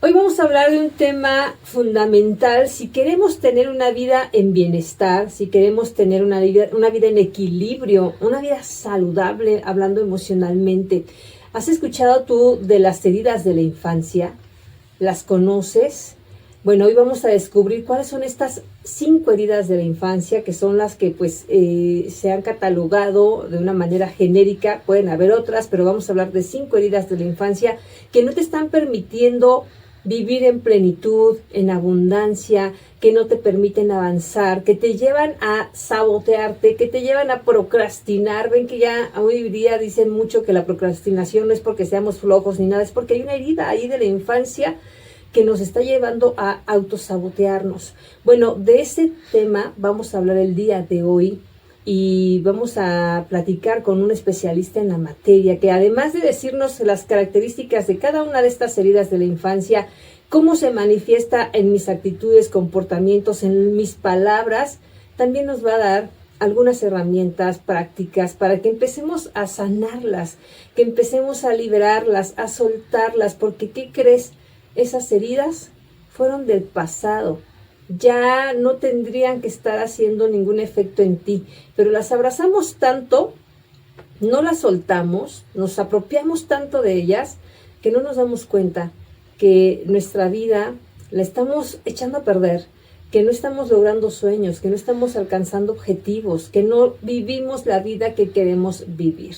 Hoy vamos a hablar de un tema fundamental. Si queremos tener una vida en bienestar, si queremos tener una vida en equilibrio, una vida saludable, hablando emocionalmente. ¿Has escuchado tú de las heridas de la infancia? ¿Las conoces? Bueno, hoy vamos a descubrir cuáles son estas 5 heridas de la infancia, que son las que se han catalogado de una manera genérica. Pueden haber otras, pero vamos a hablar de 5 heridas de la infancia que no te están permitiendo vivir en plenitud, en abundancia, que no te permiten avanzar, que te llevan a sabotearte, que te llevan a procrastinar. Ven que ya hoy día dicen mucho que la procrastinación no es porque seamos flojos ni nada, es porque hay una herida ahí de la infancia que nos está llevando a autosabotearnos. Bueno, de ese tema vamos a hablar el día de hoy y vamos a platicar con un especialista en la materia, que además de decirnos las características de cada una de estas heridas de la infancia, cómo se manifiesta en mis actitudes, comportamientos, en mis palabras, también nos va a dar algunas herramientas prácticas para que empecemos a sanarlas, que empecemos a liberarlas, a soltarlas, porque ¿qué crees? Esas heridas fueron del pasado. Ya no tendrían que estar haciendo ningún efecto en ti, pero las abrazamos tanto, no las soltamos, nos apropiamos tanto de ellas, que no nos damos cuenta que nuestra vida la estamos echando a perder, que no estamos logrando sueños, que no estamos alcanzando objetivos, que no vivimos la vida que queremos vivir.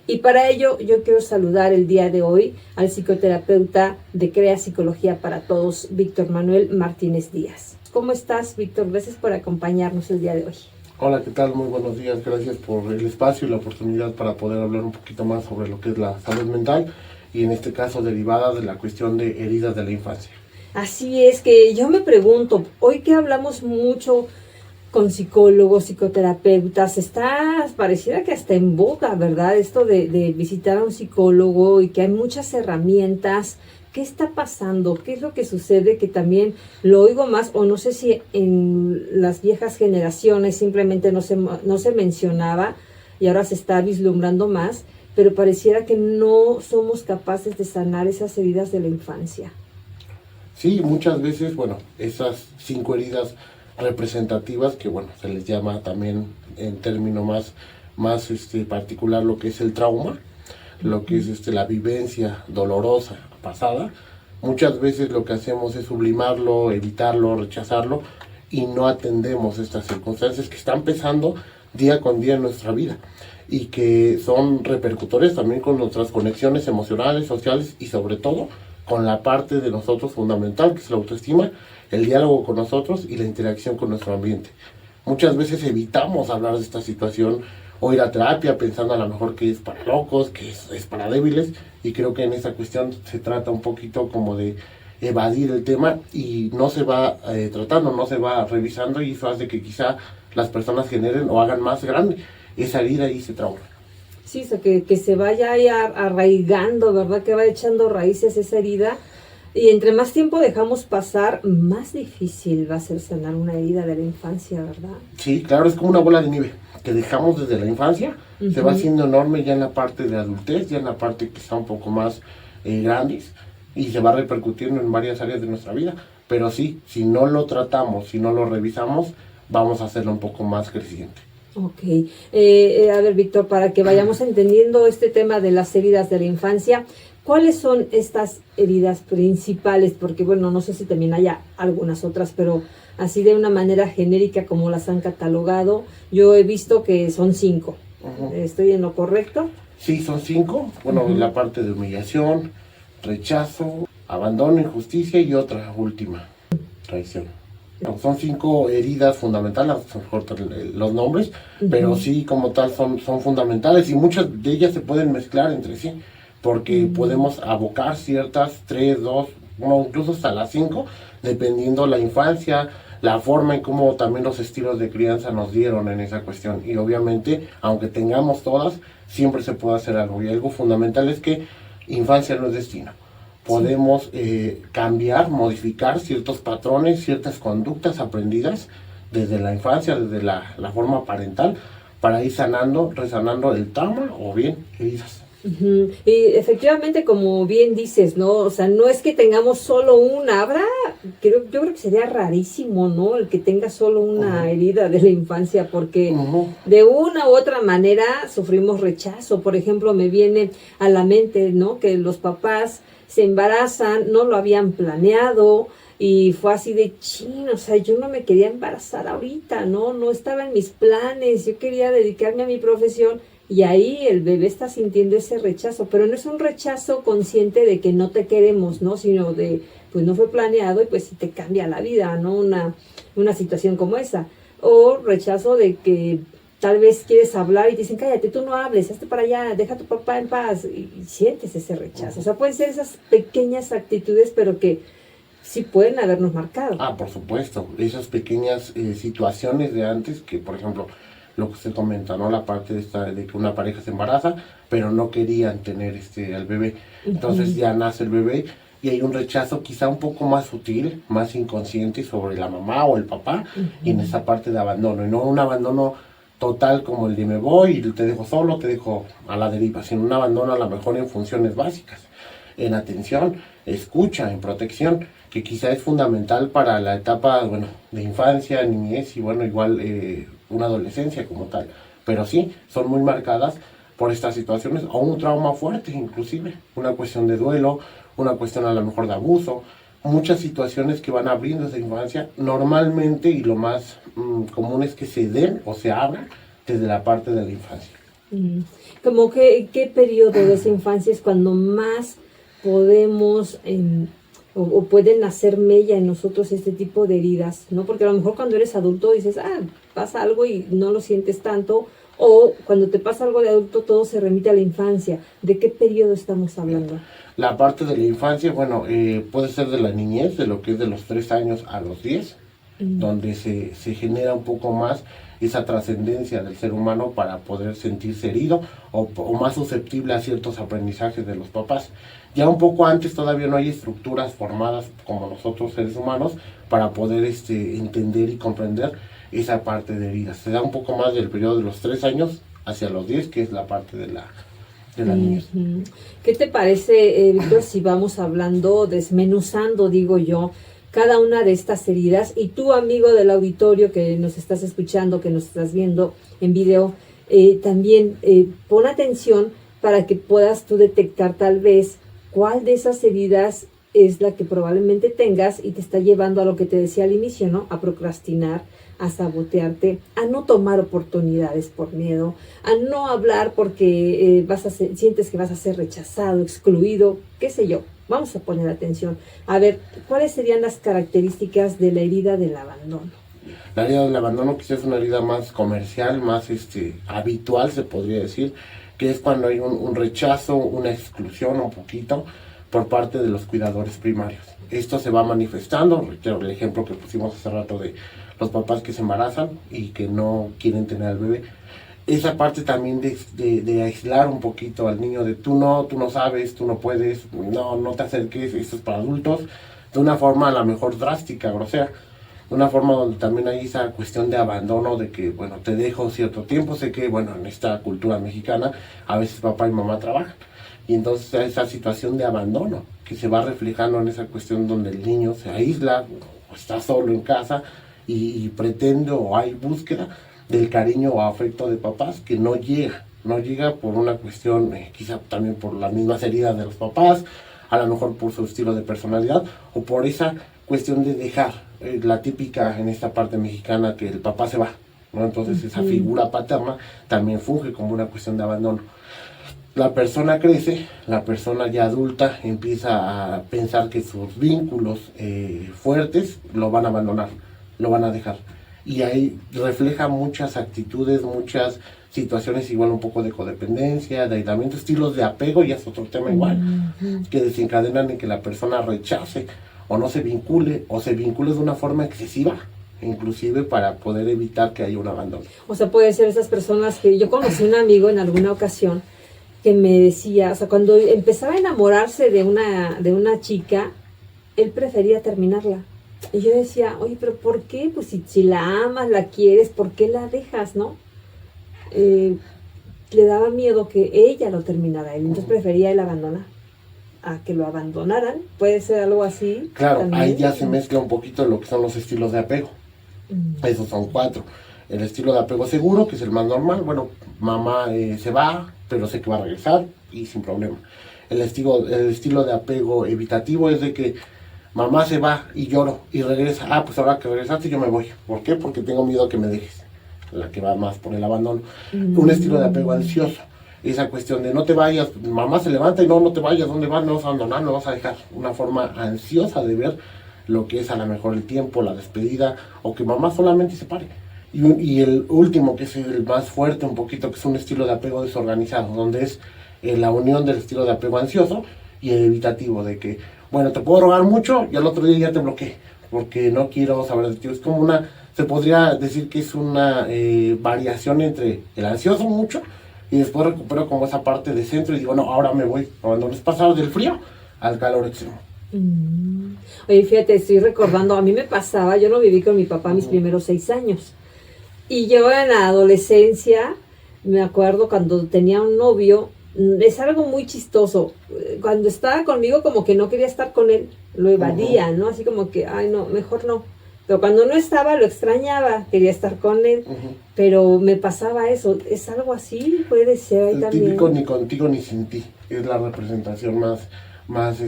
Y para ello yo quiero saludar el día de hoy al psicoterapeuta de Crea Psicología para Todos, Víctor Manuel Martínez Díaz. ¿Cómo estás, Víctor? Gracias por acompañarnos el día de hoy. Hola, ¿qué tal? Muy buenos días. Gracias por el espacio y la oportunidad para poder hablar un poquito más sobre lo que es la salud mental y en este caso derivada de la cuestión de heridas de la infancia. Así es, que yo me pregunto, hoy que hablamos mucho con psicólogos, psicoterapeutas, pareciera que hasta en boga, ¿verdad? Esto de visitar a un psicólogo y que hay muchas herramientas. ¿Qué está pasando? ¿Qué es lo que sucede? Que también lo oigo más, o no sé si en las viejas generaciones simplemente no se mencionaba y ahora se está vislumbrando más, pero pareciera que no somos capaces de sanar esas heridas de la infancia. Sí, muchas veces, esas 5 heridas representativas, que se les llama también en término más particular lo que es el trauma, lo que es la vivencia dolorosa pasada. Muchas veces lo que hacemos es sublimarlo, evitarlo, rechazarlo y no atendemos estas circunstancias que están pesando día con día en nuestra vida y que son repercutores también con nuestras conexiones emocionales, sociales y sobre todo con la parte de nosotros fundamental, que es la autoestima, el diálogo con nosotros y la interacción con nuestro ambiente. Muchas veces evitamos hablar de esta situación o ir a terapia pensando a lo mejor que es para locos, que es para débiles, y creo que en esa cuestión se trata un poquito como de evadir el tema y no se va tratando, no se va revisando, y eso hace que quizá las personas generen o hagan más grande esa herida y ese trauma. Sí, o sea, que se vaya ahí arraigando, ¿verdad? Que vaya echando raíces esa herida. Y entre más tiempo dejamos pasar, más difícil va a ser sanar una herida de la infancia, ¿verdad? Sí, claro, es como una bola de nieve que dejamos desde la infancia, se va haciendo enorme ya en la parte de adultez, ya en la parte que está un poco más grandes, y se va repercutiendo en varias áreas de nuestra vida. Pero sí, si no lo tratamos, si no lo revisamos, vamos a hacerlo un poco más creciente. Ok. A ver, Víctor, para que vayamos entendiendo este tema de las heridas de la infancia, ¿cuáles son estas heridas principales? Porque, no sé si también haya algunas otras, pero así de una manera genérica como las han catalogado, yo he visto que son 5. ¿Estoy en lo correcto? Sí, son 5. La parte de humillación, rechazo, abandono, injusticia y otra última, traición. Son 5 heridas fundamentales, los nombres, pero sí como tal son fundamentales y muchas de ellas se pueden mezclar entre sí, porque podemos abocar ciertas 3, 2, incluso hasta las 5, dependiendo la infancia, la forma en cómo también los estilos de crianza nos dieron en esa cuestión. Y obviamente, aunque tengamos todas, siempre se puede hacer algo. Y algo fundamental es que infancia no es destino. Podemos cambiar, modificar ciertos patrones, ciertas conductas aprendidas desde la infancia, desde la forma parental, para ir sanando, resanando el trauma o bien heridas. Ujú. Y efectivamente, como bien dices, ¿no? O sea, no es que tengamos solo una, yo creo que sería rarísimo, ¿no? El que tenga solo una Ujú, herida de la infancia, porque ujú, de una u otra manera sufrimos rechazo. Por ejemplo, me viene a la mente, ¿no? Que los papás se embarazan, no lo habían planeado y fue así de chin, o sea, yo no me quería embarazar ahorita, ¿no? No estaba en mis planes, yo quería dedicarme a mi profesión. Y ahí el bebé está sintiendo ese rechazo, pero no es un rechazo consciente de que no te queremos, ¿no? Sino de, pues no fue planeado y pues sí te cambia la vida, ¿no? Una situación como esa. O rechazo de que tal vez quieres hablar y te dicen, cállate, tú no hables, hazte para allá, deja a tu papá en paz. Y sientes ese rechazo. O ujú. sea, pueden ser esas pequeñas actitudes, pero que sí pueden habernos marcado. Ah, por supuesto, esas pequeñas situaciones de antes, que por ejemplo, lo que usted comenta, ¿no? La parte de, de que una pareja se embaraza, pero no querían tener al bebé. Entonces Ujú, ya nace el bebé y hay un rechazo quizá un poco más sutil, más inconsciente sobre la mamá o el papá, y en ujú, esa parte de abandono, y no un abandono total como el de me voy y te dejo solo, te dejo a la deriva, sino un abandono a lo mejor en funciones básicas, en atención, escucha, en protección, que quizá es fundamental para la etapa, bueno, de infancia, niñez y bueno, igual una adolescencia como tal. Pero sí, son muy marcadas por estas situaciones o un trauma fuerte inclusive, una cuestión de duelo, una cuestión a lo mejor de abuso, muchas situaciones que van abriendo esa infancia normalmente y lo más común es que se den o se abran desde la parte de la infancia. mm. Como que, ¿qué periodo de esa infancia es cuando más podemos o pueden hacer mella en nosotros este tipo de heridas, ¿no? Porque a lo mejor cuando eres adulto dices, pasa algo y no lo sientes tanto, o cuando te pasa algo de adulto todo se remite a la infancia. ¿De qué periodo estamos Bien. hablando? La parte de la infancia, bueno, puede ser de la niñez, de lo que es de los 3 años a los 10, Mm, donde se genera un poco más esa trascendencia del ser humano para poder sentirse herido o más susceptible a ciertos aprendizajes de los papás. Ya un poco antes todavía no hay estructuras formadas como nosotros seres humanos para poder entender y comprender esa parte de herida. Se da un poco más del periodo de los 3 años hacia los 10, que es la parte de la niñez. ujú. ¿Qué te parece, Víctor, si vamos hablando, desmenuzando, digo yo, cada una de estas heridas? Y tú, amigo del auditorio que nos estás escuchando, que nos estás viendo en video, también pon atención para que puedas tú detectar tal vez cuál de esas heridas es la que probablemente tengas y te está llevando a lo que te decía al inicio, ¿no? A procrastinar, a sabotearte, a no tomar oportunidades por miedo, a no hablar porque sientes que vas a ser rechazado, excluido, qué sé yo. Vamos a poner atención. A ver, ¿cuáles serían las características de la herida del abandono? La herida del abandono quizás es una herida más comercial, más habitual se podría decir, que es cuando hay un rechazo, una exclusión un poquito por parte de los cuidadores primarios. Esto se va manifestando, reitero el ejemplo que pusimos hace rato de los papás que se embarazan y que no quieren tener al bebé. Esa parte también de aislar un poquito al niño de tú no sabes, tú no puedes, no te acerques, esto es para adultos, de una forma a lo mejor drástica, grosera, de una forma donde también hay esa cuestión de abandono, de que, bueno, te dejo cierto tiempo, sé que, bueno, en esta cultura mexicana a veces papá y mamá trabajan, y entonces hay esa situación de abandono que se va reflejando en esa cuestión donde el niño se aísla, o está solo en casa y pretende o hay búsqueda del cariño o afecto de papás que no llega por una cuestión, quizá también por las mismas heridas de los papás, a lo mejor por su estilo de personalidad o por esa cuestión de dejar, la típica en esta parte mexicana que el papá se va, ¿no? Entonces esa Ujú, figura paterna también funge como una cuestión de abandono. La persona crece, la persona ya adulta empieza a pensar que sus vínculos fuertes lo van a abandonar, lo van a dejar. Y ahí refleja muchas actitudes, muchas situaciones, igual un poco de codependencia, de aislamiento, estilos de apego, ya es otro tema igual, ujú. que desencadenan en que la persona rechace o no se vincule o se vincule de una forma excesiva, inclusive para poder evitar que haya un abandono. O sea, puede ser esas personas que yo conocí un amigo en alguna ocasión que me decía, o sea, cuando empezaba a enamorarse de una chica, él prefería terminarla. Y yo decía, oye, pero ¿por qué? Pues si la amas, la quieres, ¿por qué la dejas, no? Eh, le daba miedo que ella lo terminara él, entonces prefería él abandonar a que lo abandonaran. Puede ser algo así. Claro, también. ahí ya se mezcla un poquito lo que son los estilos de apego. Esos son 4. El estilo de apego seguro, que es el más normal. Bueno, mamá se va, pero sé que va a regresar y sin problema. El estilo de apego evitativo es de que mamá se va y lloro y regresa. Ah, pues ahora que regresaste yo me voy. ¿Por qué? Porque tengo miedo que me dejes. La que va más por el abandono. Un estilo de apego ansioso. Esa cuestión de no te vayas, mamá se levanta y no te vayas, ¿dónde vas? No vas a abandonar, no vas a dejar. Una forma ansiosa de ver lo que es a lo mejor el tiempo, la despedida, o que mamá solamente se pare. Y el último, que es el más fuerte un poquito, que es un estilo de apego desorganizado, donde es la unión del estilo de apego ansioso y el evitativo, de que, bueno, te puedo rogar mucho y al otro día ya te bloqueé, porque no quiero saber de ti. Es como se podría decir que es una variación entre el ansioso mucho y después recupero como esa parte de centro y digo, no, ahora me voy, cuando es pasar del frío al calor extremo. Oye, fíjate, estoy recordando, a mí me pasaba, yo no viví con mi papá mis primeros 6 años. Y yo en la adolescencia, me acuerdo cuando tenía un novio, es algo muy chistoso. Cuando estaba conmigo como que no quería estar con él, lo evadía, ¿no? Así como que, ay no, mejor no. Pero cuando no estaba, lo extrañaba, quería estar con él, pero me pasaba eso. ¿Es algo así? Puede ser ahí el también. Típico ni contigo ni sin ti, es la representación más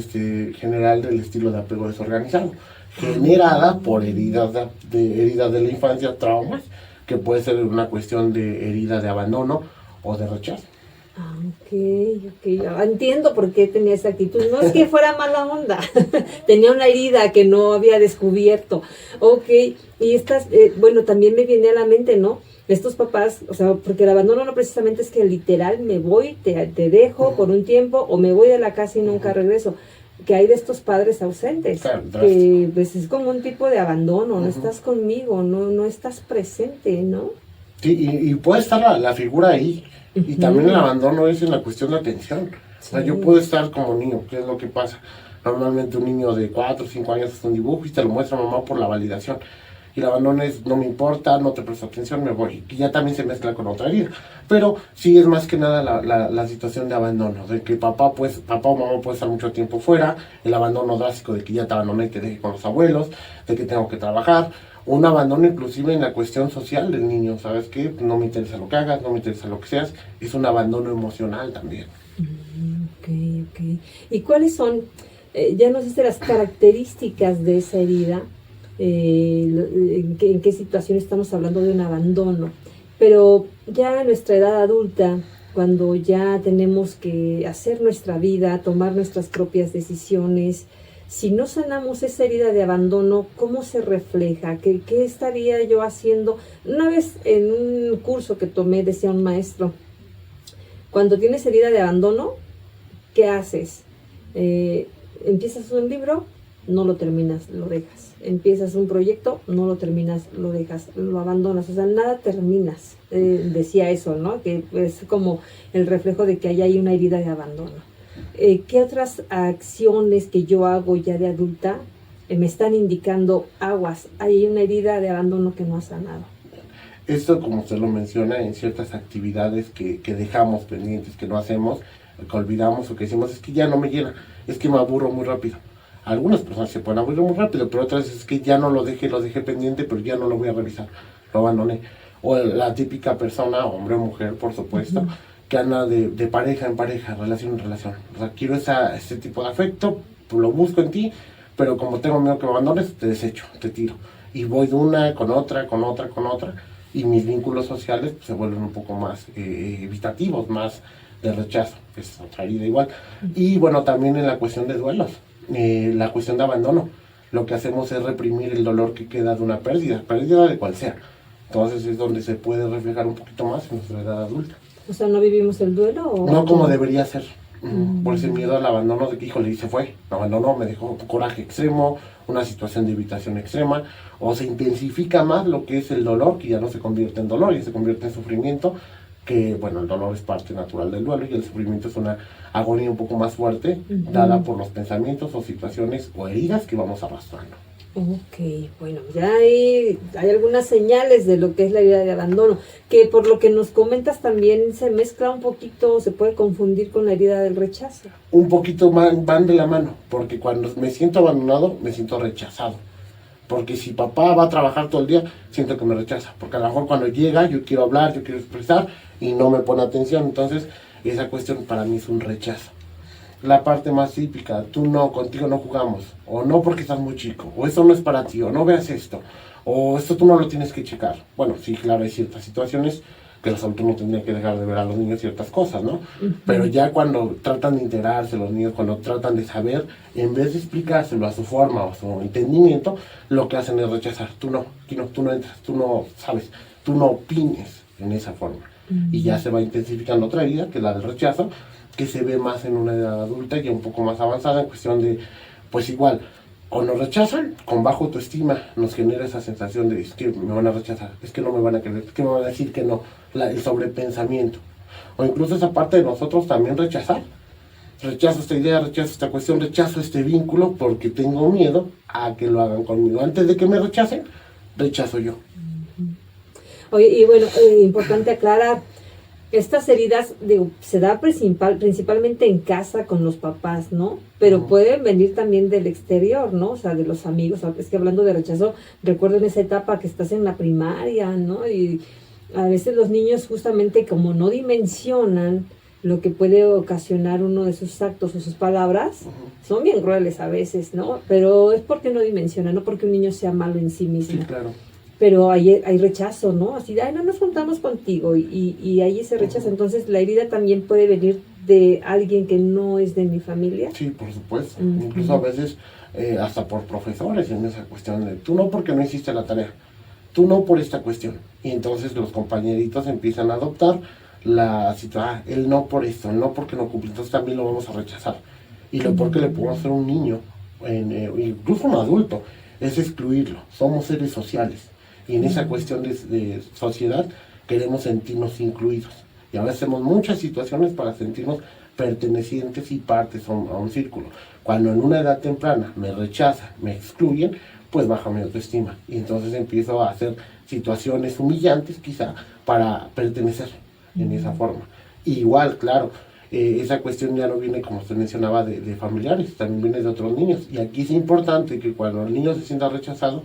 general del estilo de apego desorganizado, generada por heridas de la infancia, traumas, que puede ser una cuestión de herida de abandono o de rechazo. Ok, entiendo por qué tenía esa actitud. No es que fuera mala onda, tenía una herida que no había descubierto. Ok, y estas, bueno, también me viene a la mente, ¿no? Estos papás, o sea, porque el abandono no precisamente es que literal me voy, te dejo por un tiempo, o me voy de la casa y nunca regreso. Que hay de estos padres ausentes, claro, que pues es como un tipo de abandono, no estás conmigo, no estás presente, ¿no? Sí, y puede estar la figura ahí, y también el abandono es en la cuestión de atención. O sea, yo puedo estar como niño, ¿qué es lo que pasa? Normalmente un niño de 4 o 5 años hace un dibujo y te lo muestra mamá por la validación. Y el abandono es, no me importa, no te presto atención, me voy. Y ya también se mezcla con otra herida. Pero sí es más que nada la situación de abandono, de que papá o mamá puede estar mucho tiempo fuera, el abandono drástico de que ya te abandoné y te dejé con los abuelos, de que tengo que trabajar, un abandono inclusive en la cuestión social del niño, ¿sabes qué? No me interesa lo que hagas, no me interesa lo que seas, es un abandono emocional también. Ok. ¿Y cuáles son, ya nos dice las características de esa herida? En qué situación estamos hablando de un abandono, pero ya en nuestra edad adulta, cuando ya tenemos que hacer nuestra vida, tomar nuestras propias decisiones, si no sanamos esa herida de abandono, ¿cómo se refleja? ¿Qué estaría yo haciendo? Una vez en un curso que tomé decía un maestro, cuando tienes herida de abandono, ¿qué haces? Empiezas un libro, no lo terminas, lo dejas. Empiezas un proyecto, no lo terminas, lo dejas, lo abandonas, o sea, nada terminas. Decía eso, ¿no? Que es como el reflejo de que hay una herida de abandono. ¿Qué otras acciones que yo hago ya de adulta me están indicando aguas? Hay una herida de abandono que no ha sanado. Esto, como usted lo menciona, en ciertas actividades que dejamos pendientes, que no hacemos, que olvidamos o que decimos, es que ya no me llena, es que me aburro muy rápido. Algunas personas se pueden aburrir muy rápido, pero otras es que ya no lo dejé pendiente, pero ya no lo voy a revisar, lo abandoné. O la típica persona, hombre o mujer, por supuesto, que anda de pareja en pareja, relación en relación. O sea, quiero ese tipo de afecto, pues lo busco en ti, pero como tengo miedo que me abandones, te desecho, te tiro. Y voy de una con otra, y mis vínculos sociales pues, se vuelven un poco más evitativos, más de rechazo, que es otra herida igual. Y bueno, también en la cuestión de duelos. La cuestión de abandono, lo que hacemos es reprimir el dolor que queda de una pérdida de cual sea. Entonces es donde se puede reflejar un poquito más en nuestra edad adulta. O sea, ¿no vivimos el duelo? ¿O? No como debería ser. Por ese miedo al abandono de que, híjole, y se fue, me abandonó, me dejó un coraje extremo, una situación de evitación extrema, o se intensifica más lo que es el dolor, que ya no se convierte en dolor y se convierte en sufrimiento, que bueno, el dolor es parte natural del duelo y el sufrimiento es una agonía un poco más fuerte, dada por los pensamientos o situaciones o heridas que vamos arrastrando. Ok, bueno, ya hay algunas señales de lo que es la herida de abandono, que por lo que nos comentas también se mezcla un poquito, se puede confundir con la herida del rechazo. Un poquito van de la mano, porque cuando me siento abandonado, me siento rechazado. Porque si papá va a trabajar todo el día, siento que me rechaza. Porque a lo mejor cuando llega, yo quiero hablar, yo quiero expresar, y no me pone atención. Entonces, esa cuestión para mí es un rechazo. La parte más típica, tú no, contigo no jugamos, o no porque estás muy chico, o esto no es para ti, o no veas esto, o esto tú no lo tienes que checar. Bueno, sí, claro, hay ciertas situaciones que los adultos no tendrían que dejar de ver a los niños ciertas cosas, ¿no? Pero ya cuando tratan de integrarse los niños, cuando tratan de saber, en vez de explicárselo a su forma o a su entendimiento, lo que hacen es rechazar. Tú no, aquí no, tú no entras, tú no sabes, tú no opines en esa forma. Y ya se va intensificando otra herida, que es la del rechazo, que se ve más en una edad adulta y un poco más avanzada en cuestión de, pues igual, o nos rechazan con baja autoestima, nos genera esa sensación de es que me van a rechazar, es que no me van a querer, es que me van a decir que no, el sobrepensamiento, o incluso esa parte de nosotros también rechazar. Rechazo esta idea, rechazo esta cuestión, rechazo este vínculo porque tengo miedo a que lo hagan conmigo. Antes de que me rechacen, rechazo yo. Oye, y bueno, importante aclarar, estas heridas, digo, se da principalmente en casa con los papás, ¿no? Pero pueden venir también del exterior, ¿no? O sea, de los amigos. Es que hablando de rechazo, recuerdo en esa etapa que estás en la primaria, ¿no? Y a veces los niños justamente como no dimensionan lo que puede ocasionar uno de sus actos o sus palabras, son bien crueles a veces, ¿no? Pero es porque no dimensionan, no porque un niño sea malo en sí mismo. Sí, claro. Pero hay rechazo, ¿no? Así de, ay, no nos juntamos contigo, y hay ese rechazo. Entonces, la herida también puede venir de alguien que no es de mi familia. Sí, por supuesto. Incluso a veces hasta por profesores en esa cuestión de, tú no porque no hiciste la tarea, tú no por esta cuestión. Y entonces los compañeritos empiezan a adoptar la situación, él no por esto, no porque no cumple, entonces también lo vamos a rechazar. Y lo peor que le podemos hacer a un niño, incluso a un adulto, es excluirlo. Somos seres sociales. Y en esa cuestión de sociedad queremos sentirnos incluidos. Y ahora hacemos muchas situaciones para sentirnos pertenecientes y partes a un círculo. Cuando en una edad temprana me rechazan, me excluyen, pues baja mi autoestima. Y entonces empiezo a hacer situaciones humillantes quizá para pertenecer en esa forma. Y igual, claro, esa cuestión ya no viene, como usted mencionaba, de familiares, también viene de otros niños. Y aquí es importante que cuando el niño se sienta rechazado,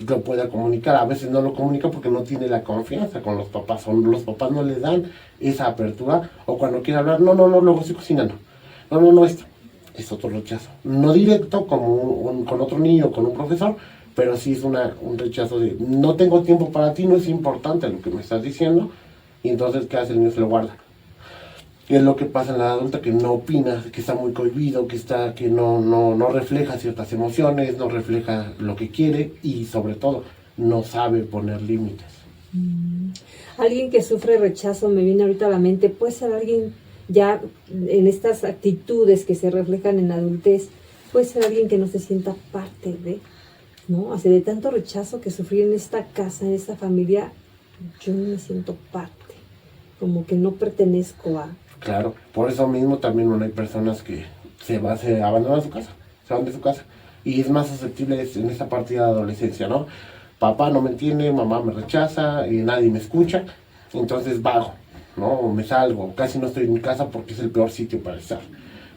lo pueda comunicar. A veces no lo comunica porque no tiene la confianza con los papás, o los papás no le dan esa apertura, o cuando quiere hablar, no, luego estoy cocinando, no, esto es otro rechazo, no directo como con otro niño, con un profesor, pero sí es un rechazo de, no tengo tiempo para ti, no es importante lo que me estás diciendo, y entonces, ¿qué hace el niño? Se lo guarda. Y es lo que pasa en la adulta, que no opina, que está muy cohibido, que no refleja ciertas emociones, no refleja lo que quiere y sobre todo no sabe poner límites. Alguien que sufre rechazo, me viene ahorita a la mente, puede ser alguien ya en estas actitudes que se reflejan en adultez, puede ser alguien que no se sienta parte de, ¿no? Hace de tanto rechazo que sufrí en esta casa, en esta familia, yo no me siento parte, como que no pertenezco a... Claro, por eso mismo también hay personas que se abandonan su casa, se van de su casa. Y es más susceptible en esta parte de la adolescencia, ¿no? Papá no me entiende, mamá me rechaza, y nadie me escucha, entonces vago, ¿no? Me salgo, casi no estoy en mi casa porque es el peor sitio para estar.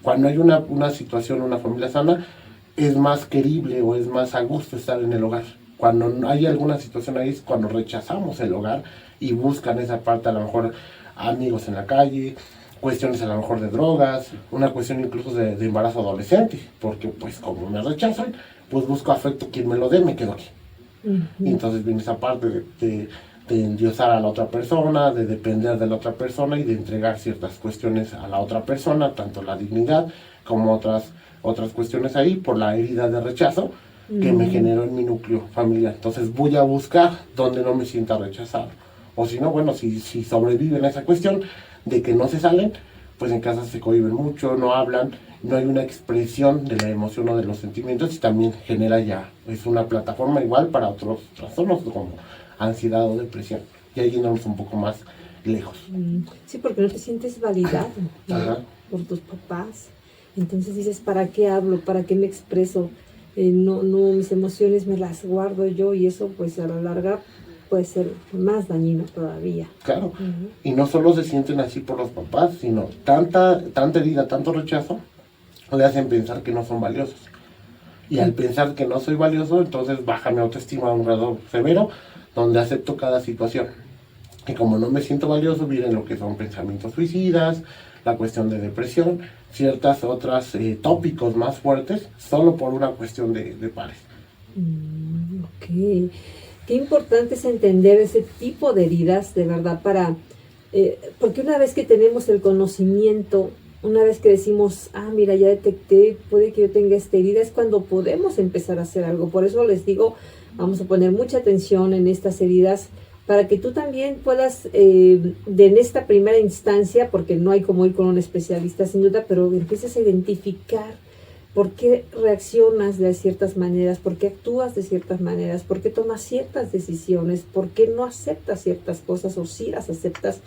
Cuando hay una situación, una familia sana, es más querible o es más a gusto estar en el hogar. Cuando hay alguna situación ahí es cuando rechazamos el hogar y buscan esa parte, a lo mejor amigos en la calle, cuestiones a lo mejor de drogas, una cuestión incluso de embarazo adolescente, porque pues como me rechazan, pues busco afecto, quien me lo dé, me quedo aquí. Y entonces viene esa parte de endiosar a la otra persona, de depender de la otra persona y de entregar ciertas cuestiones a la otra persona, tanto la dignidad como otras cuestiones ahí, por la herida de rechazo que me generó en mi núcleo familiar. Entonces voy a buscar donde no me sienta rechazado. O si no, bueno, si sobreviven a esa cuestión de que no se salen, pues en casa se cohiben mucho, no hablan, no hay una expresión de la emoción o de los sentimientos, y también genera ya, es una plataforma igual para otros trastornos como ansiedad o depresión. Y ahí yéndonos un poco más lejos. Sí, porque no te sientes validado, ¿no? Por tus papás. Entonces dices, ¿para qué hablo? ¿Para qué me expreso? no, mis emociones me las guardo yo y eso pues a la larga puede ser más dañino todavía. Claro, y no solo se sienten así por los papás, sino tanta herida, tanto rechazo, le hacen pensar que no son valiosos. Y al pensar que no soy valioso, entonces baja mi autoestima a un grado severo, donde acepto cada situación. Y como no me siento valioso, vienen lo que son pensamientos suicidas, la cuestión de depresión, ciertas otras tópicos más fuertes, solo por una cuestión de pares. Ok. Qué importante es entender ese tipo de heridas, de verdad, porque una vez que tenemos el conocimiento, una vez que decimos, mira, ya detecté, puede que yo tenga esta herida, es cuando podemos empezar a hacer algo. Por eso les digo, vamos a poner mucha atención en estas heridas, para que tú también puedas, en esta primera instancia, porque no hay como ir con un especialista sin duda, pero empieces a identificar por qué reaccionas de ciertas maneras, por qué actúas de ciertas maneras, por qué tomas ciertas decisiones, por qué no aceptas ciertas cosas o sí las aceptas,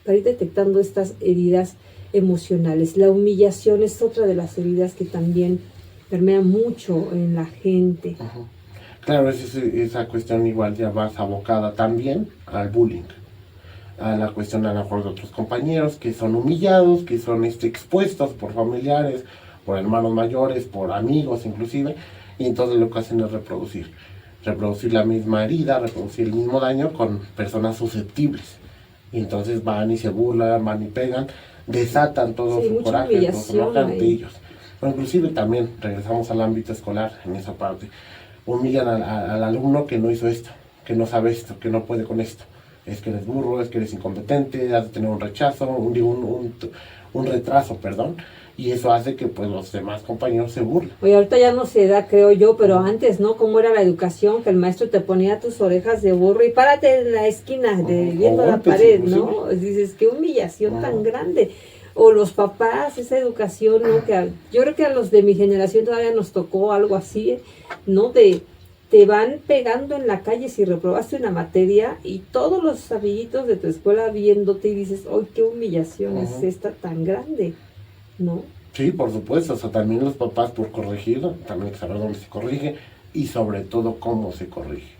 para ir detectando estas heridas emocionales. La humillación es otra de las heridas que también permea mucho en la gente. Uh-huh. Claro, esa cuestión igual ya más abocada también al bullying, a la cuestión a lo mejor de otros compañeros que son humillados, que son expuestos por familiares, por hermanos mayores, por amigos inclusive, y entonces lo que hacen es reproducir la misma herida, reproducir el mismo daño con personas susceptibles. Y entonces van y se burlan, van y pegan, desatan todo su coraje, todo su enojo ante ellos. O inclusive también regresamos al ámbito escolar en esa parte. Humillan al alumno que no hizo esto, que no sabe esto, que no puede con esto. Es que eres burro, es que eres incompetente, has de tener un rechazo, un retraso, perdón. Y eso hace que pues los demás compañeros se burlen. Oye, ahorita ya no se da, creo yo, pero antes, ¿no? ¿Cómo era la educación? Que el maestro te ponía tus orejas de burro y párate en la esquina, viendo la pared, ¿no? Dices, qué humillación tan grande. O los papás, esa educación, ¿no? Que yo creo que a los de mi generación todavía nos tocó algo así, ¿no? Te van pegando en la calle si reprobaste una materia y todos los amiguitos de tu escuela viéndote y dices, ¡ay, qué humillación es esta tan grande! ¿No? Sí, por supuesto, o sea, también los papás por corregir, también hay que saber dónde se corrige y sobre todo cómo se corrige,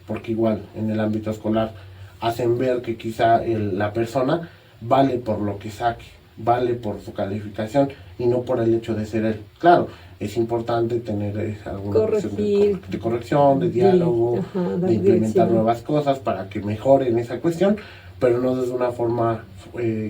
porque igual en el ámbito escolar hacen ver que quizá la persona vale por lo que saque, vale por su calificación y no por el hecho de ser él. Claro, es importante tener alguna cuestión de corrección, de diálogo, de implementar nuevas cosas para que mejoren esa cuestión, pero no desde una forma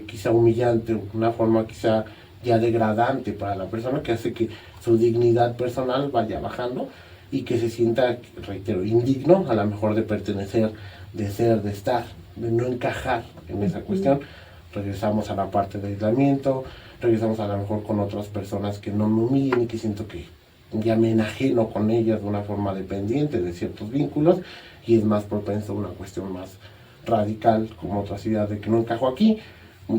quizá humillante, una forma quizá ya degradante para la persona, que hace que su dignidad personal vaya bajando y que se sienta, reitero, indigno a lo mejor de pertenecer, de ser, de estar, de no encajar en esa cuestión. Regresamos a la parte de aislamiento, regresamos a lo mejor con otras personas que no me humillen y que siento que ya me enajeno con ellas de una forma dependiente de ciertos vínculos y es más propenso a una cuestión más radical, como otras ideas de que no encajo aquí.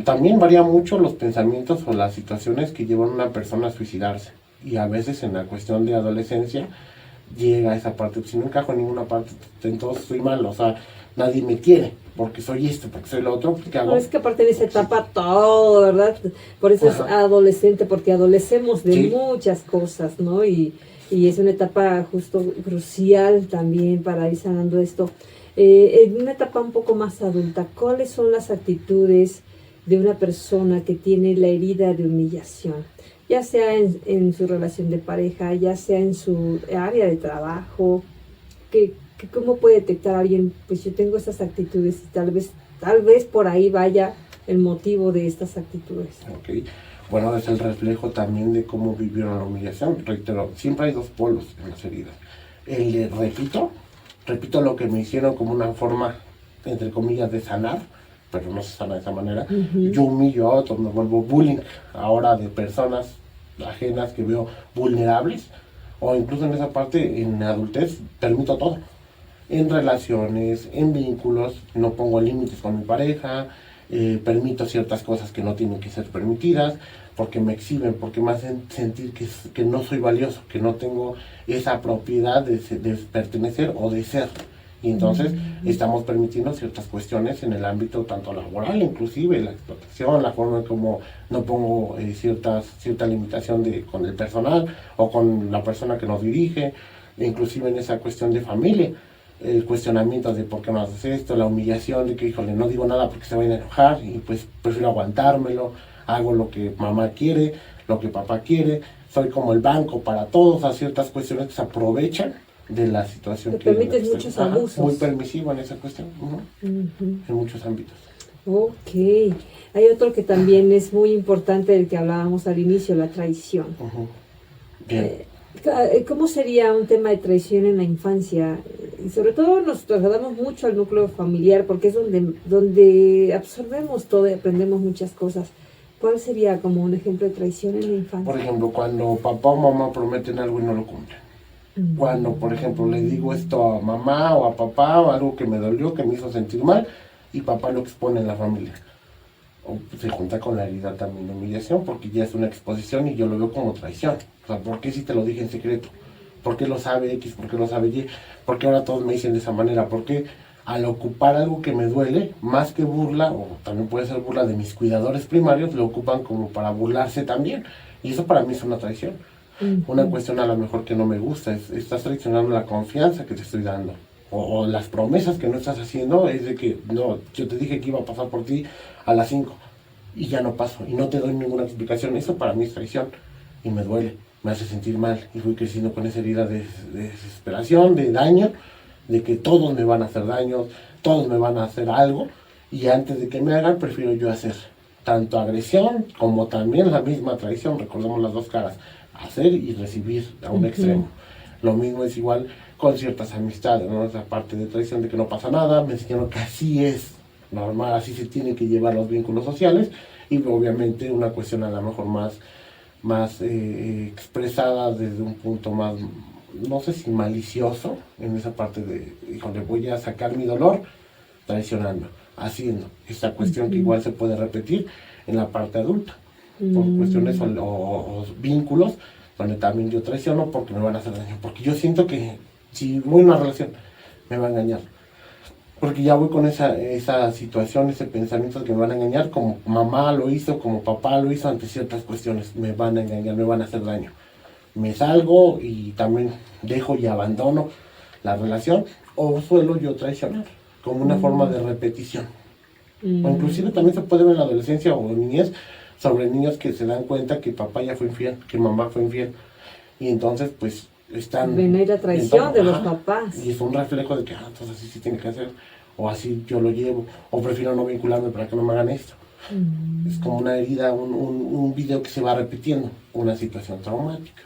También varía mucho los pensamientos o las situaciones que llevan a una persona a suicidarse. Y a veces en la cuestión de adolescencia llega a esa parte, si no encajo en ninguna parte, entonces soy malo, o sea, nadie me quiere, porque soy esto, porque soy lo otro. ¿Qué hago? No, es que aparte de esa etapa todo, ¿verdad? Por eso es adolescente, porque adolecemos de muchas cosas, ¿no? Y es una etapa justo crucial también para ir sanando esto. En una etapa un poco más adulta, ¿cuáles son las actitudes de una persona que tiene la herida de humillación? Ya sea en su relación de pareja, ya sea en su área de trabajo, ¿cómo puede detectar a alguien? Pues yo tengo esas actitudes y tal vez por ahí vaya el motivo de estas actitudes. Okay. Bueno, es el reflejo también de cómo vivieron la humillación. Reitero, siempre hay dos polos en las heridas. El de repito lo que me hicieron como una forma, entre comillas, de sanar, pero no se sana de esa manera. Yo humillo a otros, me vuelvo bullying ahora de personas ajenas que veo vulnerables, o incluso en esa parte, en adultez, permito todo. En relaciones, en vínculos, no pongo límites con mi pareja, permito ciertas cosas que no tienen que ser permitidas, porque me exhiben, porque me hacen sentir que no soy valioso, que no tengo esa propiedad de pertenecer o de ser. Y entonces estamos permitiendo ciertas cuestiones en el ámbito tanto laboral, inclusive la explotación, la forma en cómo no pongo cierta limitación con el personal o con la persona que nos dirige, inclusive en esa cuestión de familia, el cuestionamiento de por qué no haces esto, la humillación de que, híjole, no digo nada porque se vayan a enojar y pues prefiero aguantármelo, hago lo que mamá quiere, lo que papá quiere, soy como el banco para todos, a ciertas cuestiones que se aprovechan de la situación. Te permites muchos abusos. Muy permisivo en esa cuestión, en muchos ámbitos. Ok. Hay otro que también es muy importante, del que hablábamos al inicio, la traición. Bien. ¿Cómo sería un tema de traición en la infancia? Y sobre todo nos trasladamos mucho al núcleo familiar, porque es donde absorbemos todo y aprendemos muchas cosas. ¿Cuál sería como un ejemplo de traición en la infancia? Por ejemplo, cuando papá o mamá prometen algo y no lo cumplen. Cuando, por ejemplo, le digo esto a mamá o a papá, o algo que me dolió, que me hizo sentir mal, y papá lo expone en la familia. O se junta con la herida también de humillación, porque ya es una exposición y yo lo veo como traición. O sea, ¿por qué si te lo dije en secreto? ¿Por qué lo sabe X? ¿Por qué lo sabe Y? ¿Por qué ahora todos me dicen de esa manera? ¿Por qué al ocupar algo que me duele, más que burla, o también puede ser burla de mis cuidadores primarios, lo ocupan como para burlarse también? Y eso para mí es una traición. Una cuestión a lo mejor que no me gusta, estás traicionando la confianza que te estoy dando, o las promesas que no estás haciendo, es de que, no, yo te dije que iba a pasar por ti a las 5, y ya no paso, y no te doy ninguna explicación. Eso para mí es traición, y me duele, me hace sentir mal, y fui creciendo con esa herida de desesperación, de daño, de que todos me van a hacer daño, todos me van a hacer algo, y antes de que me hagan, prefiero yo hacer tanto agresión, como también la misma traición, recordemos las dos caras, hacer y recibir a un extremo. Lo mismo es igual con ciertas amistades, ¿no? Esa parte de traición de que no pasa nada, me enseñaron que así es normal, así se tienen que llevar los vínculos sociales, y obviamente una cuestión a lo mejor más expresada desde un punto más, no sé si malicioso, en esa parte de, híjole, voy a sacar mi dolor traicionando, haciendo esta cuestión que igual se puede repetir en la parte adulta, por cuestiones o vínculos, donde también yo traiciono porque me van a hacer daño, porque yo siento que si voy a una relación me va a engañar, porque ya voy con esa situación, ese pensamiento de que me van a engañar, como mamá lo hizo, como papá lo hizo ante ciertas cuestiones, me van a engañar, me van a hacer daño. Me salgo y también dejo y abandono la relación, o suelo yo traicionar, como una forma de repetición. O inclusive también se puede ver en la adolescencia o en niñez, sobre niños que se dan cuenta que papá ya fue infiel, que mamá fue infiel, y entonces pues están... Ven ahí la traición de los papás. Y es un reflejo de que, entonces así sí tiene que hacer, o así yo lo llevo, o prefiero no vincularme para que no me hagan esto. Es como una herida, un video que se va repitiendo, una situación traumática.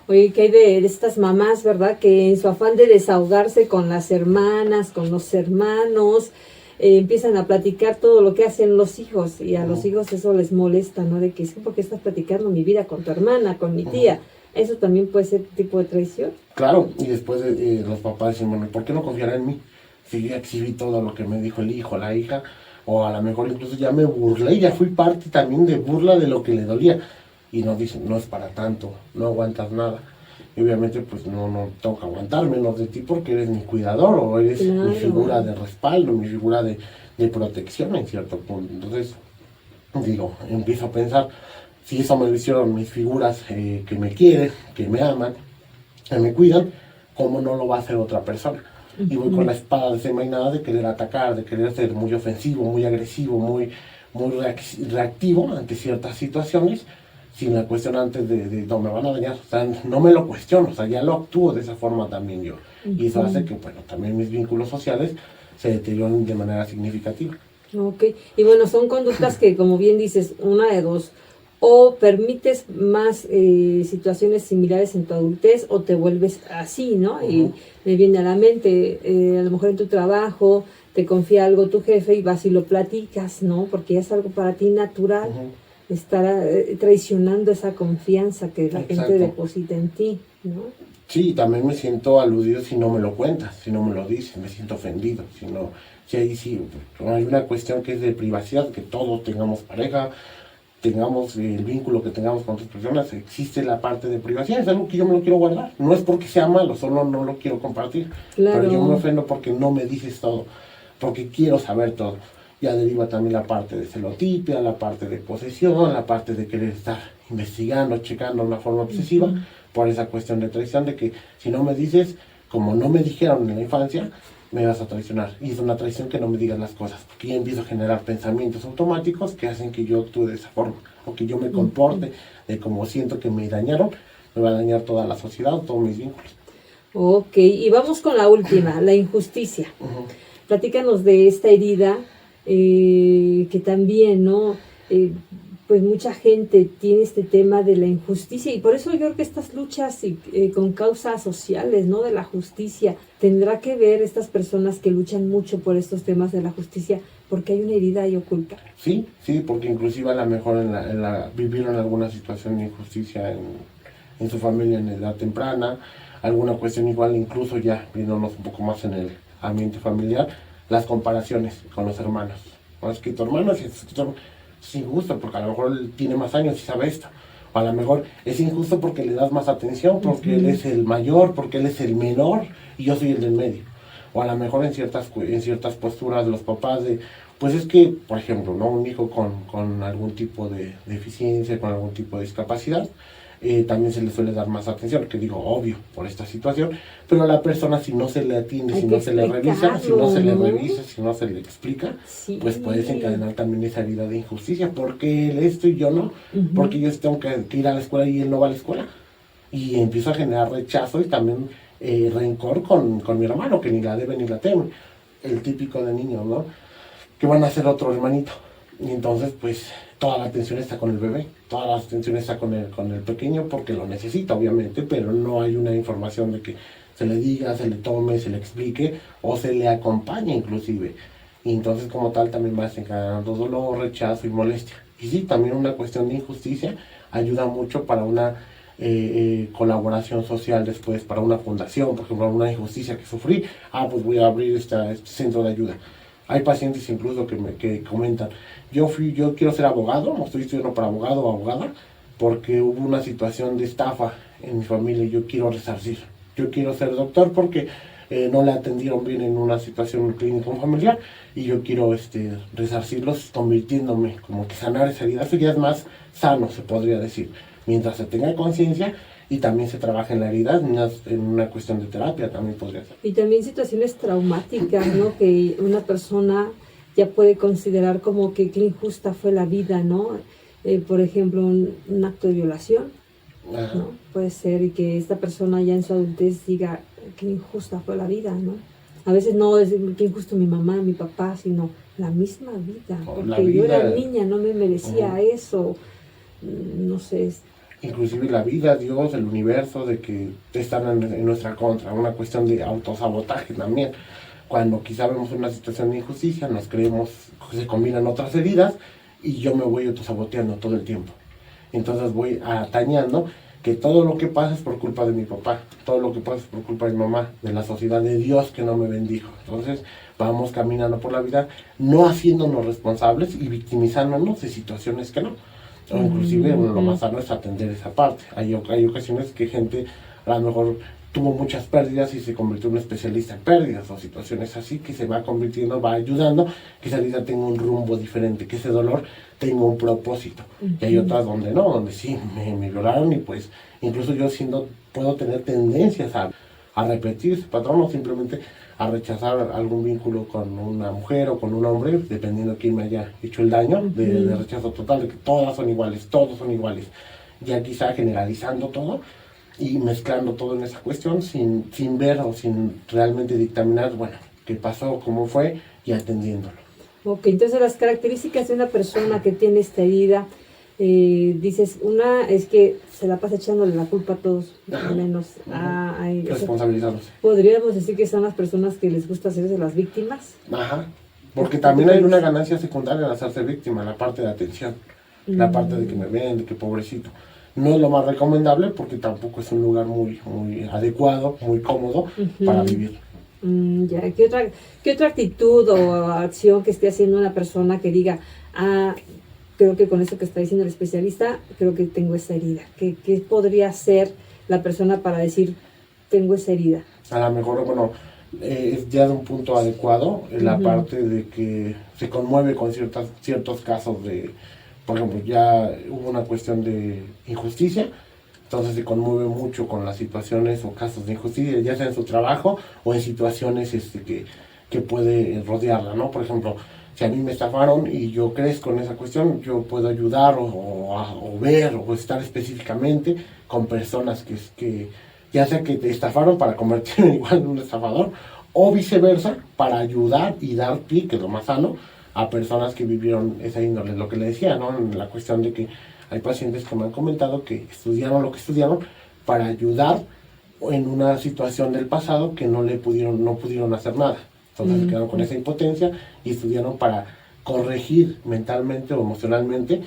Oye, ¿qué hay de estas mamás, verdad? Que en su afán de desahogarse con las hermanas, con los hermanos, empiezan a platicar todo lo que hacen los hijos, y a los hijos eso les molesta, ¿no? De que es porque estás platicando mi vida con tu hermana, con mi tía. ¿Eso también puede ser tipo de traición? Claro, y después los papás dicen, bueno, ¿por qué no confiará en mí? Si yo exhibí todo lo que me dijo el hijo, la hija, o a lo mejor incluso ya me burlé, ya fui parte también de burla de lo que le dolía. Y nos dicen, no es para tanto, no aguantas nada. Y obviamente pues no tengo que aguantar menos de ti porque eres mi cuidador, o eres mi figura de respaldo, mi figura de protección en cierto punto. Entonces, digo, empiezo a pensar, si eso me lo hicieron mis figuras que me quieren, que me aman, que me cuidan, ¿cómo no lo va a hacer otra persona? Y voy con la espada desenvainada de querer atacar, de querer ser muy ofensivo, muy agresivo, muy reactivo ante ciertas situaciones, sin la cuestión antes de no me van a dañar, o sea, no me lo cuestiono, o sea, ya lo actúo de esa forma también yo. Y eso hace que, bueno, también mis vínculos sociales se deterioren de manera significativa. Ok, y bueno, son conductas que, como bien dices, una de dos: o permites más situaciones similares en tu adultez, o te vuelves así, ¿no? Y me viene a la mente, a lo mejor en tu trabajo te confía algo tu jefe y vas y lo platicas, ¿no? Porque ya es algo para ti natural. Estar traicionando esa confianza que la gente deposita en ti, ¿no? Sí, también me siento aludido si no me lo cuentas, si no me lo dices, me siento ofendido, si ahí sí, hay una cuestión que es de privacidad, que todos tengamos pareja, tengamos el vínculo que tengamos con otras personas, existe la parte de privacidad, es algo que yo me lo quiero guardar, no es porque sea malo, solo no lo quiero compartir, Claro. pero yo me ofendo porque no me dices todo, porque quiero saber todo. Ya deriva también la parte de celotipia, la parte de posesión, la parte de querer estar investigando, checando de una forma obsesiva, por esa cuestión de traición, de que si no me dices, como no me dijeron en la infancia, me vas a traicionar. Y es una traición que no me digas las cosas, porque ya empiezo a generar pensamientos automáticos que hacen que yo actúe de esa forma, o que yo me comporte de como siento que me dañaron, me va a dañar toda la sociedad, todos mis vínculos. Ok, y vamos con la última, la injusticia. Platícanos de esta herida que también, ¿no? Pues mucha gente tiene este tema de la injusticia y por eso yo creo que estas luchas con causas sociales, ¿no? De la justicia, tendrá que ver estas personas que luchan mucho por estos temas de la justicia porque hay una herida ahí oculta. Sí, porque inclusive a lo mejor vivieron alguna situación de injusticia en su familia en edad temprana, alguna cuestión igual, incluso ya viéndonos un poco más en el ambiente familiar, las comparaciones con los hermanos. No, es que tu hermano es injusto porque a lo mejor él tiene más años y sabe esto. O a lo mejor es injusto porque le das más atención, porque él es el mayor, porque él es el menor y yo soy el del medio. O a lo mejor en ciertas posturas de los papás de, pues es que, por ejemplo, ¿no? Un hijo con algún tipo de deficiencia, con algún tipo de discapacidad, también se le suele dar más atención, que digo, obvio, por esta situación, pero a la persona si no se le atiende, si no se le revisa, si no se le revisa, si no se le explica, pues puede desencadenar también esa herida de injusticia, porque él esto y yo no, porque yo tengo que ir a la escuela y él no va a la escuela, y empiezo a generar rechazo y también rencor con mi hermano, que ni la debe ni la teme, el típico de niños, ¿no? Que van a ser otro hermanito, y entonces pues toda la atención está con el bebé, toda la atención está con el pequeño porque lo necesita obviamente, pero no hay una información de que se le diga, se le tome, se le explique o se le acompañe inclusive. Y entonces como tal también va desencadenando dolor, rechazo y molestia. Y sí, también una cuestión de injusticia ayuda mucho para una colaboración social después, para una fundación, por ejemplo, una injusticia que sufrí, pues voy a abrir este centro de ayuda. Hay pacientes incluso que comentan, yo quiero ser abogado, no estoy estudiando para abogado o abogada, porque hubo una situación de estafa en mi familia y yo quiero resarcir. Yo quiero ser doctor porque no le atendieron bien en una situación clínica familiar y yo quiero resarcirlos convirtiéndome, como que sanar esa herida. Eso ya es más sano, se podría decir, mientras se tenga conciencia y también se trabaja en la herida, en una cuestión de terapia también podría ser. Y también situaciones traumáticas, ¿no? Que una persona ya puede considerar como que qué injusta fue la vida, ¿no? Por ejemplo, un acto de violación, ¿no? Puede ser, y que esta persona ya en su adultez diga qué injusta fue la vida, ¿no? A veces no es qué injusto mi mamá, mi papá, sino la misma vida, porque yo era niña, no me merecía eso, no sé. Inclusive la vida, Dios, el universo, de que están en nuestra contra, una cuestión de autosabotaje también. Cuando quizá vemos una situación de injusticia, nos creemos que se combinan otras heridas y yo me voy autosaboteando todo el tiempo. Entonces voy atañando que todo lo que pasa es por culpa de mi papá, todo lo que pasa es por culpa de mi mamá, de la sociedad, de Dios que no me bendijo. Entonces vamos caminando por la vida no haciéndonos responsables y victimizándonos de situaciones que no. O inclusive lo más sano es atender esa parte. Hay ocasiones que gente a lo mejor tuvo muchas pérdidas y se convirtió en un especialista en pérdidas o situaciones así, que se va convirtiendo, va ayudando, que esa vida tenga un rumbo diferente, que ese dolor tenga un propósito. Y hay otras donde no, donde sí me violaron y pues incluso yo puedo tener tendencias a repetir ese patrón o simplemente a rechazar algún vínculo con una mujer o con un hombre, dependiendo de quién me haya hecho el daño, de rechazo total, de que todas son iguales, todos son iguales. Ya quizá generalizando todo y mezclando todo en esa cuestión sin ver o sin realmente dictaminar, bueno, qué pasó, cómo fue y atendiéndolo. Ok, entonces las características de una persona que tiene esta herida, dices, una es que se la pasa echándole la culpa a todos, al menos responsabilizándose. Podríamos decir que son las personas que les gusta hacerse las víctimas. Ajá, porque también hay una ganancia secundaria al hacerse víctima, la parte de atención, la parte de que me ven, de que pobrecito. No es lo más recomendable porque tampoco es un lugar muy adecuado, muy cómodo para vivir. Ya, ¿qué otra actitud o acción que esté haciendo una persona que diga, creo que con eso que está diciendo el especialista, creo que tengo esa herida. ¿Qué podría hacer la persona para decir, tengo esa herida? A lo mejor, bueno, es ya de un punto adecuado, en la parte de que se conmueve con ciertos casos de, por ejemplo, ya hubo una cuestión de injusticia, entonces se conmueve mucho con las situaciones o casos de injusticia, ya sea en su trabajo o en situaciones que puede rodearla, ¿no? Por ejemplo, si a mí me estafaron y yo crezco en esa cuestión, yo puedo ayudar o ver o estar específicamente con personas que ya sea que te estafaron para convertirme igual en un estafador, o viceversa, para ayudar y dar pie, que es lo más sano, a personas que vivieron esa índole. Lo que le decía, ¿no? En la cuestión de que hay pacientes que me han comentado que estudiaron lo que estudiaron para ayudar en una situación del pasado que no pudieron hacer nada. Entonces se quedaron con esa impotencia y estudiaron para corregir mentalmente o emocionalmente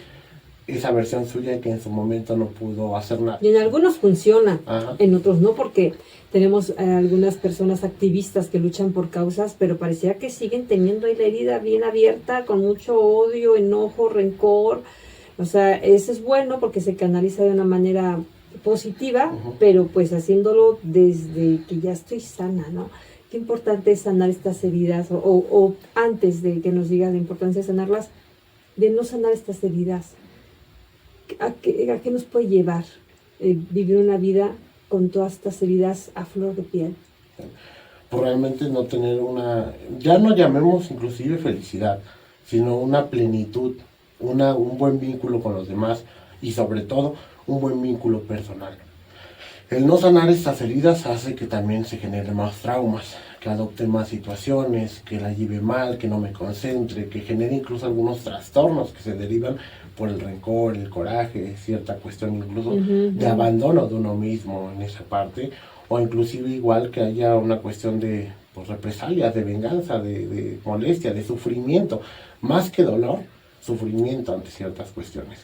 esa versión suya que en su momento no pudo hacer nada. Y en algunos funciona, Ajá. En otros no, porque tenemos algunas personas activistas que luchan por causas, pero parecía que siguen teniendo ahí la herida bien abierta, con mucho odio, enojo, rencor. O sea, eso es bueno porque se canaliza de una manera positiva, pero pues haciéndolo desde que ya estoy sana, ¿no? Qué importante es sanar estas heridas, o antes de que nos digas la importancia de sanarlas, de no sanar estas heridas. ¿A qué nos puede llevar vivir una vida con todas estas heridas a flor de piel? Pues realmente no tener ya no llamemos inclusive felicidad, sino una plenitud, un buen vínculo con los demás y sobre todo un buen vínculo personal. El no sanar estas heridas hace que también se generen más traumas, que adopte más situaciones, que la lleve mal, que no me concentre, que genere incluso algunos trastornos que se derivan por el rencor, el coraje, cierta cuestión incluso de abandono de uno mismo en esa parte, o inclusive igual que haya una cuestión de represalias, de venganza, de molestia, de sufrimiento, más que dolor, sufrimiento ante ciertas cuestiones.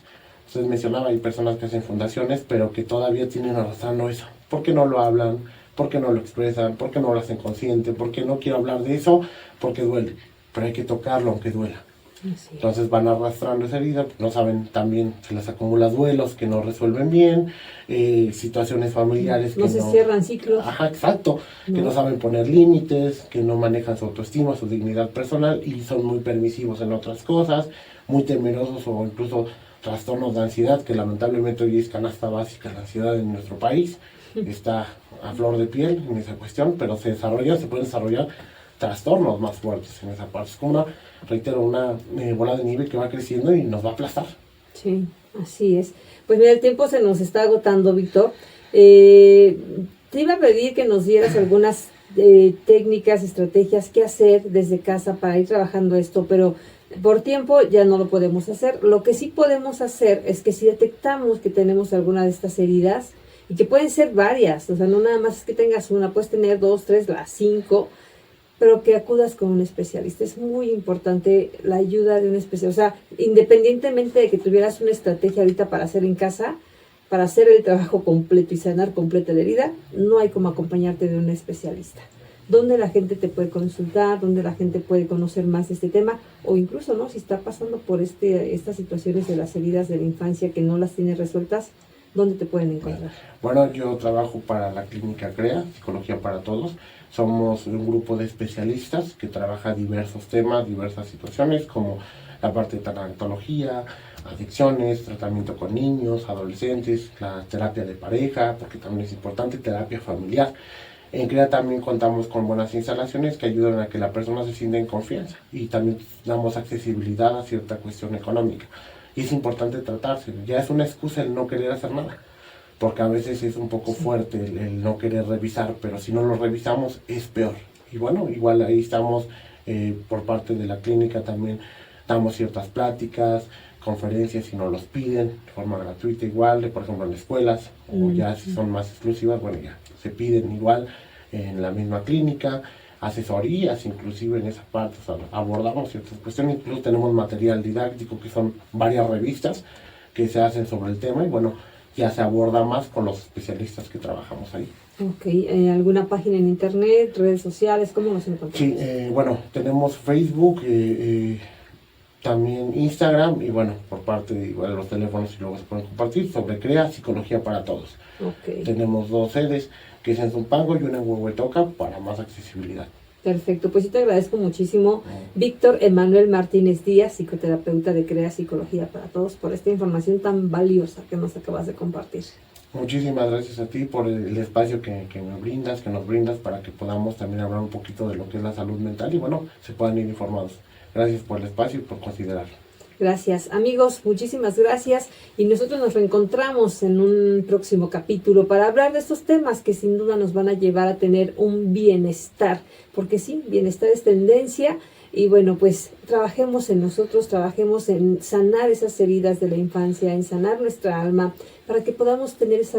Usted mencionaba, hay personas que hacen fundaciones, pero que todavía tienen arrastrando eso. ¿Por qué no lo hablan? ¿Por qué no lo expresan? ¿Por qué no lo hacen consciente? ¿Por qué no quiero hablar de eso? Porque duele. Pero hay que tocarlo aunque duela. Sí. Entonces van arrastrando esa herida, no saben, también se les acumula duelos que no resuelven bien, situaciones familiares que no se cierran ciclos. Ajá, exacto, que no saben poner límites, que no manejan su autoestima, su dignidad personal y son muy permisivos en otras cosas, muy temerosos o incluso trastornos de ansiedad, que lamentablemente hoy es canasta básica la ansiedad en nuestro país, está a flor de piel en esa cuestión, pero se pueden desarrollar trastornos más fuertes en esa parte. Es como una bola de nieve que va creciendo y nos va a aplastar. Sí, así es. Pues mira, el tiempo se nos está agotando, Víctor. Te iba a pedir que nos dieras algunas técnicas, estrategias, qué hacer desde casa para ir trabajando esto, pero por tiempo ya no lo podemos hacer. Lo que sí podemos hacer es que si detectamos que tenemos alguna de estas heridas, y que pueden ser varias, o sea, no nada más es que tengas una, puedes tener 2, 3, las 5, pero que acudas con un especialista. Es muy importante la ayuda de un especialista. O sea, independientemente de que tuvieras una estrategia ahorita para hacer en casa, para hacer el trabajo completo y sanar completa la herida, no hay como acompañarte de un especialista. Donde la gente te puede consultar, donde la gente puede conocer más de este tema, o incluso, ¿no? Si está pasando por estas situaciones de las heridas de la infancia que no las tiene resueltas, ¿dónde te pueden encontrar? Bueno, yo trabajo para la clínica CREA, Psicología para Todos. Somos un grupo de especialistas que trabaja diversos temas, diversas situaciones, como la parte de tanatología, adicciones, tratamiento con niños, adolescentes, la terapia de pareja, porque también es importante, terapia familiar. En CREA también contamos con buenas instalaciones que ayudan a que la persona se sienta en confianza y también damos accesibilidad a cierta cuestión económica. Y es importante tratarse, ya es una excusa el no querer hacer nada, porque a veces es un poco fuerte el no querer revisar, pero si no lo revisamos es peor. Y bueno, igual ahí estamos por parte de la clínica también, damos ciertas pláticas, conferencias si nos los piden, de forma gratuita igual, por ejemplo en escuelas, o ya si son más exclusivas, bueno ya se piden igual en la misma clínica, asesorías inclusive en esa parte, o sea, abordamos ciertas cuestiones, incluso tenemos material didáctico que son varias revistas que se hacen sobre el tema y bueno, ya se aborda más con los especialistas que trabajamos ahí. Ok, ¿alguna página en internet, redes sociales, cómo nos encontramos? Sí, bueno, tenemos Facebook, también Instagram y bueno, por parte de igual los teléfonos y luego se pueden compartir sobre CREA Psicología para Todos. Ok. Tenemos 2 sedes, que es en Zumpango y una en Huehuetoca para más accesibilidad. Perfecto, pues sí te agradezco muchísimo, Víctor Emanuel Martínez Díaz, psicoterapeuta de CREA Psicología para Todos, por esta información tan valiosa que nos acabas de compartir. Muchísimas gracias a ti por el espacio que me brindas, que nos brindas para que podamos también hablar un poquito de lo que es la salud mental y bueno, se puedan ir informados. Gracias por el espacio y por considerarlo. Gracias, amigos, muchísimas gracias y nosotros nos reencontramos en un próximo capítulo para hablar de estos temas que sin duda nos van a llevar a tener un bienestar, porque sí, bienestar es tendencia y bueno, pues trabajemos en nosotros, trabajemos en sanar esas heridas de la infancia, en sanar nuestra alma para que podamos tener esa